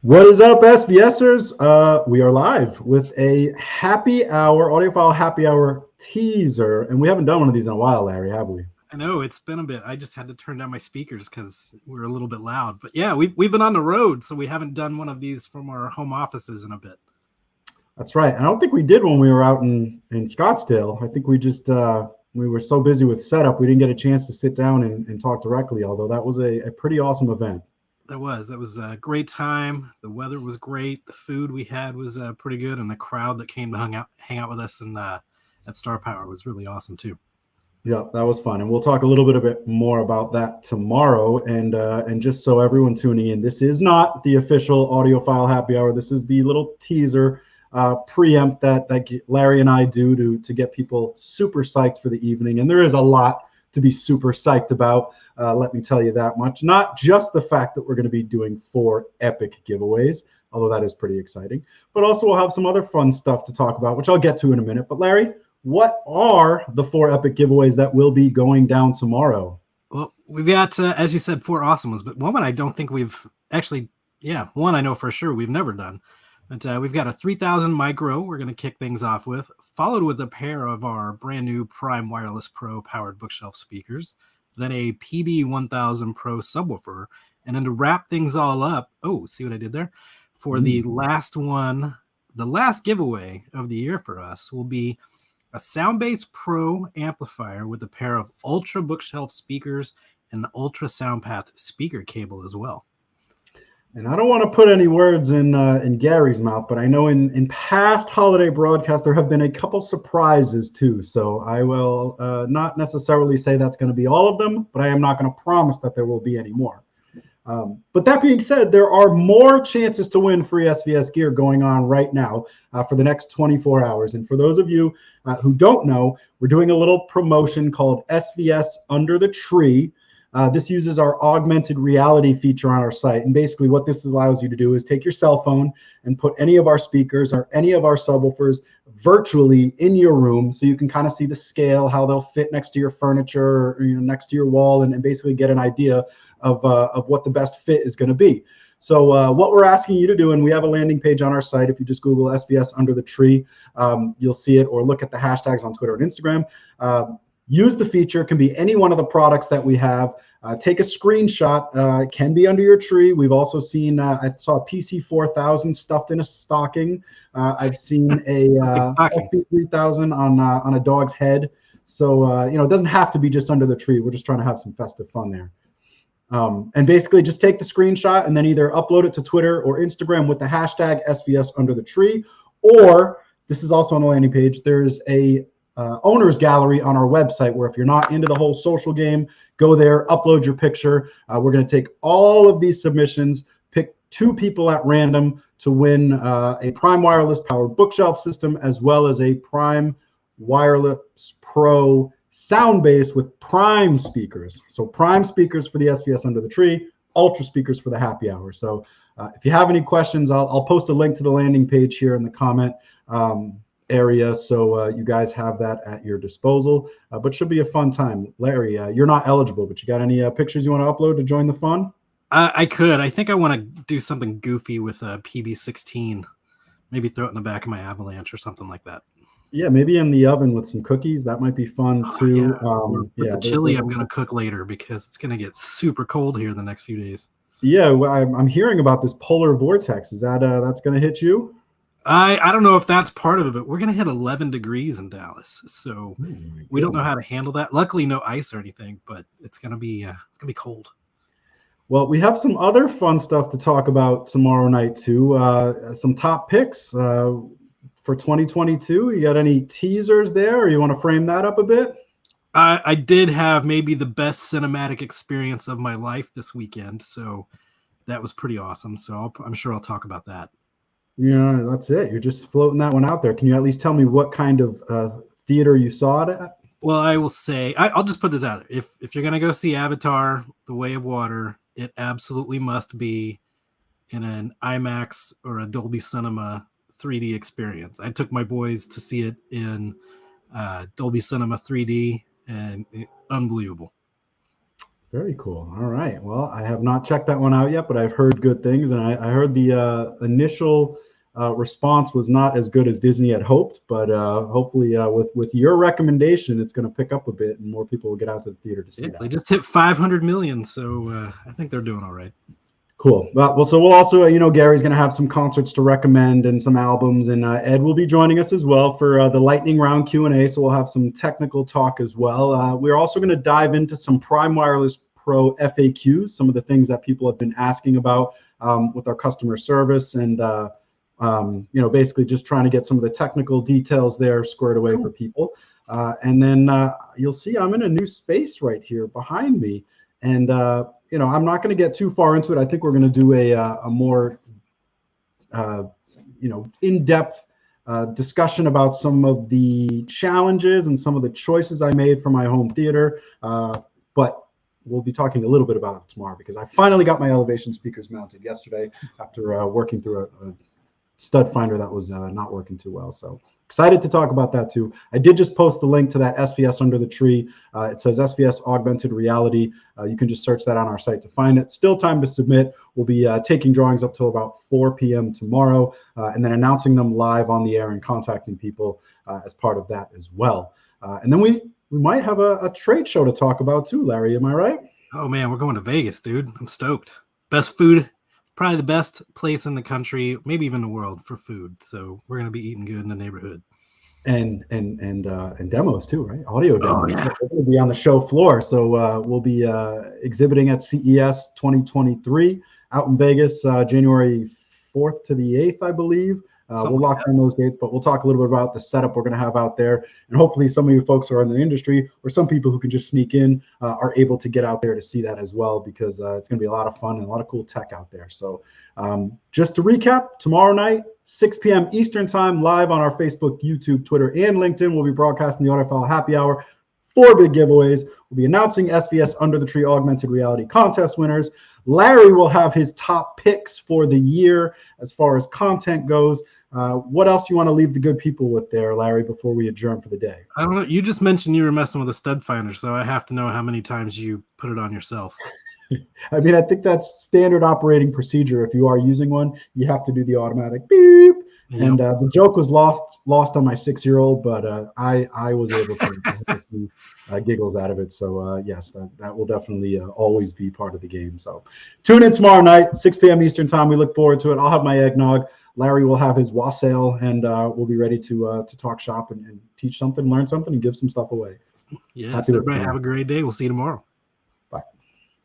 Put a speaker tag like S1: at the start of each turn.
S1: What is up, SVSers? We are live with a happy hour, Audiophile happy hour teaser. And we haven't done one of these in a while, Larry, have we?
S2: I know it's been a bit. I just had to turn down my speakers because we're a little bit loud. But yeah, we've been on the road, so we haven't done one of these from our home offices in a bit.
S1: That's right. And I don't think we did when we were out in Scottsdale. I think we just we were so busy with setup, we didn't get a chance to sit down and talk directly, although that was a pretty awesome event.
S2: That was a great time. The weather was great. The food we had was pretty good, and the crowd that came to hang out with us and at Star Power was really awesome too.
S1: Yeah, that was fun, and we'll talk a bit more about that tomorrow. And just so everyone tuning in, this is not the official Audiophile happy hour. This is the little teaser preempt that Larry and I do to get people super psyched for the evening. And there is a lot to be super psyched about. Let me tell you that much. Not just the fact that we're going to be doing 4 epic giveaways, although that is pretty exciting, but also we'll have some other fun stuff to talk about, which I'll get to in a minute. But Larry, what are the 4 epic giveaways that will be going down tomorrow?
S2: Well, we've got, as you said, 4 awesome ones, but one I don't think we've actually, one I know for sure we've never done. But we've got a 3000 micro we're going to kick things off with, followed with a pair of our brand new Prime Wireless Pro powered bookshelf speakers, then a PB1000 Pro subwoofer, and then to wrap things all up, see what I did there? For the last one, the last giveaway of the year for us will be a Soundbase Pro amplifier with a pair of Ultra bookshelf speakers and the Ultra SoundPath speaker cable as well.
S1: And I don't want to put any words in Gary's mouth, but I know in past holiday broadcasts there have been a couple surprises too. So I will not necessarily say that's going to be all of them, but I am not going to promise that there will be any more. But that being said, there are more chances to win free SVS gear going on right now for the next 24 hours. And for those of you who don't know, we're doing a little promotion called SVS Under the Tree. This uses our augmented reality feature on our site. And basically what this allows you to do is take your cell phone and put any of our speakers or any of our subwoofers virtually in your room, so you can kind of see the scale, how they'll fit next to your furniture or next to your wall, and basically get an idea of what the best fit is going to be. So what we're asking you to do, and we have a landing page on our site. If you just Google SVS Under the Tree, you'll see it, or look at the hashtags on Twitter and Instagram. Use the feature. It can be any one of the products that we have. Take a screenshot. It can be under your tree. We've also seen, I saw a PC4000 stuffed in a stocking. I've seen a SB3000 on a dog's head. So, it doesn't have to be just under the tree. We're just trying to have some festive fun there. And basically just take the screenshot and then either upload it to Twitter or Instagram with the hashtag SVS Under the Tree, or this is also on the landing page. There's a owner's gallery on our website where if you're not into the whole social game, go there, upload your picture. We're going to take all of these submissions, pick 2 people at random to win a Prime Wireless powered bookshelf system, as well as a Prime Wireless Pro Soundbase with Prime speakers. So Prime speakers for the SVS Under the Tree, Ultra speakers for the happy hour. So if you have any questions, I'll post a link to the landing page here in the comment area, so you guys have that at your disposal, but should be a fun time. Larry, you're not eligible, but you got any pictures you want to upload to join the fun?
S2: I could. I think I want to do something goofy with a PB16, maybe throw it in the back of my Avalanche or something like that.
S1: Yeah, maybe in the oven with some cookies. That might be fun too.
S2: The chili I'm going to cook later because it's going to get super cold here the next few days.
S1: Yeah, well, I'm hearing about this polar vortex. Is that that's going to hit you?
S2: I don't know if that's part of it, but we're going to hit 11 degrees in Dallas, so we don't know how to handle that. Luckily, no ice or anything, but it's going to be cold.
S1: Well, we have some other fun stuff to talk about tomorrow night too. Some top picks for 2022. You got any teasers there, or you want to frame that up a bit?
S2: I did have maybe the best cinematic experience of my life this weekend, so that was pretty awesome. So I'm sure I'll talk about that.
S1: Yeah, that's it. You're just floating that one out there. Can you at least tell me what kind of theater you saw it at?
S2: Well, I will say, I'll just put this out there. If you're going to go see Avatar, The Way of Water, it absolutely must be in an IMAX or a Dolby Cinema 3D experience. I took my boys to see it in Dolby Cinema 3D, and unbelievable.
S1: Very cool. All right. Well, I have not checked that one out yet, but I've heard good things, and I heard the initial response was not as good as Disney had hoped. But hopefully, with your recommendation, it's going to pick up a bit, and more people will get out to the theater to see that.
S2: They just hit 500 million, so I think they're doing all right.
S1: Cool. Well, so we'll also, Gary's going to have some concerts to recommend and some albums, and Ed will be joining us as well for the lightning round Q&A. So we'll have some technical talk as well. We're also going to dive into some Prime Wireless Pro FAQs, some of the things that people have been asking about with our customer service, and basically just trying to get some of the technical details there squared away for people. And then you'll see I'm in a new space right here behind me, and I'm not going to get too far into it. I think we're going to do a more, in-depth discussion about some of the challenges and some of the choices I made for my home theater. But we'll be talking a little bit about it tomorrow, because I finally got my elevation speakers mounted yesterday after working through a stud finder that was not working too well. So excited to talk about that too. I did just post the link to that SVS under the tree. It says SVS augmented reality. You can just search that on our site to find it. Still time to submit. We'll be taking drawings up till about 4 p.m. tomorrow, and then announcing them live on the air and contacting people as part of that as well. And then we might have a trade show to talk about too, Larry. Am I right?
S2: Oh man, we're going to Vegas, dude. I'm stoked. Best food, probably the best place in the country, maybe even the world for food. So we're gonna be eating good in the neighborhood.
S1: And demos too, right? Audio demos.
S2: Oh, yeah.
S1: We're going to be on the show floor, so we'll be exhibiting at CES 2023 out in Vegas, January 4th to the 8th, I believe. We'll lock down those dates, but we'll talk a little bit about the setup we're going to have out there, and hopefully some of you folks who are in the industry, or some people who can just sneak in, are able to get out there to see that as well, because it's going to be a lot of fun and a lot of cool tech out there. So just to recap, tomorrow night, 6 p.m. Eastern time, live on our Facebook, YouTube, Twitter, and LinkedIn, we'll be broadcasting the Audiophile Happy Hour. 4 big giveaways. We'll be announcing SVS Under the Tree Augmented Reality contest winners. Larry will have his top picks for the year as far as content goes. What else you want to leave the good people with there, Larry, before we adjourn for the day?
S2: I don't know. You just mentioned you were messing with a stud finder, so I have to know how many times you put it on yourself.
S1: I mean, I think that's standard operating procedure. If you are using one, you have to do the automatic beep. Yep. And the joke was lost on my 6-year-old, but I was able to get a few giggles out of it. So yes, that will definitely always be part of the game. So tune in tomorrow night, 6 p.m. Eastern time. We look forward to it. I'll have my eggnog. Larry will have his wassail, and we'll be ready to talk shop and teach something, learn something, and give some stuff away.
S2: Yes, everybody have a great day. We'll see you tomorrow.